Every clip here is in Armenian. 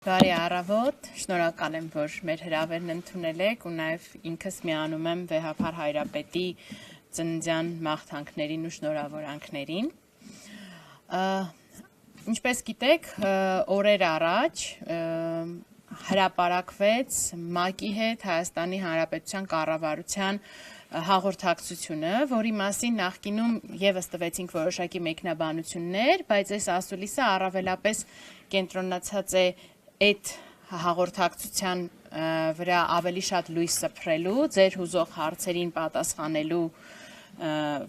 Բարի առավոտ, շնորհակալ եմ, որ մեր հրավերն ընդունել եք ու նաև ինքս միանում եմ Վեհափար Հայրապետի ծննդյան մաղթանքներին ու շնորհավորանքներին։ Ինչպես գիտեք, օրեր առաջ հրապարակվեց ՄԱԿ-ի հետ Հայաստանի Հանրապետության կառավարության հաղորդակցությունը, որի մասին նախկինում ևս տվեցինք որոշակի մեկնաբանություններ, բայց այս ասուլիսը առավելապես կենտրոնացած է այդ հաղորդակցության վրա ավելի շատ լույս սփռելու, ձեր հուզող հարցերին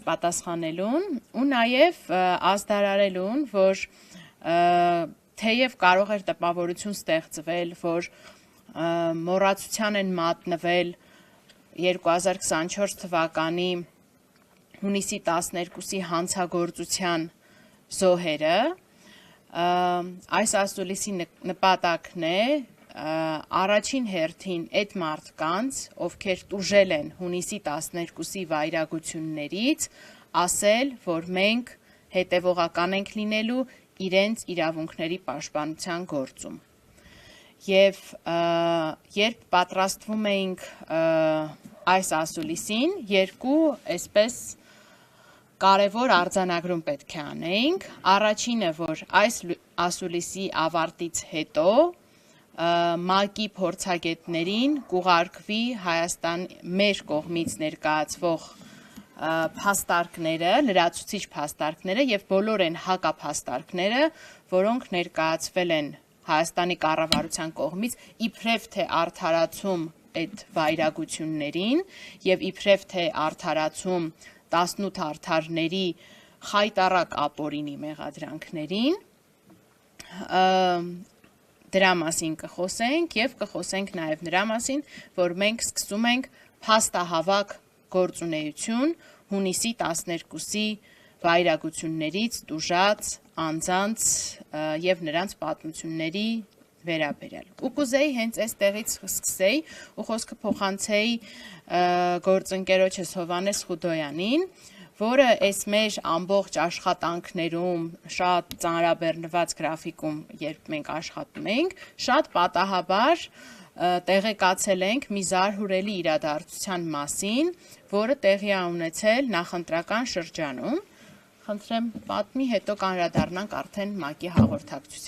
պատասխանելուն ու նաև ազդարարելուն, որ թեև կարող էր տպավորություն ստեղծվել, որ մոռացության են մատնվել 2024 թվականի հունիսի 12-ի հանցագործության զոհերը, այս ասուլիսի նպատակն է առաջին հերթին այդ մարդկանց, ովքեր տուժել են հունիսի 12-ի վայրագություններից, ասել, որ մենք հետևողական ենք լինելու իրենց իրավունքների պաշտպանության գործում։ Եվ երբ պատրաստվում էինք այս ասուլիսին, երկու այսպես կարևոր արձանագրում պետք է անեինք։ Առաջինը, որ այս ասուլիսի ավարտից հետո ՄԱԿ-ի փորձագետներին կուղարկվի մեր կողմից ներկայացվող փաստարկները, լրացուցիչ փաստարկները եւ բոլոր այն հակափաստարկները, որոնք ներկայացվել են Հայաստանի կառավարության կողմից իբրև թե արդարացում այդ վայրագություններին եւ իբրև թե արդարացում 18 արդարների խայտառակ ապօրինի մեղադրանքներին, դրա մասին կխոսենք եւ կխոսենք նաեւ նրա մասին, որ մենք սկսում ենք փաստահավաք գործունեություն հունիսի 12-ի վայրագություններից տուժած անձանց եւ նրանց պատմությունների վերաբերյալ։ Ու կուզեի հենց այստեղից սկսեի ու խոսքը փոխանցեի գործընկերոջս Հովհաննես Խուդոյանին, որը այս մեր ամբողջ աշխատանքներում շատ ծանրաբեռնված գրաֆիկում, երբ մենք աշխատում ենք, շատ պատահաբար տեղեկացել ենք մի զարհուրելի իրադարձության մասին, որը տեղի է ունեցել նախընտրական շրջանում։ Խնդրեմ պատմի, հետո կանդրադառնանք արդեն ՄԱԿ-ի հաղորդակցությանը։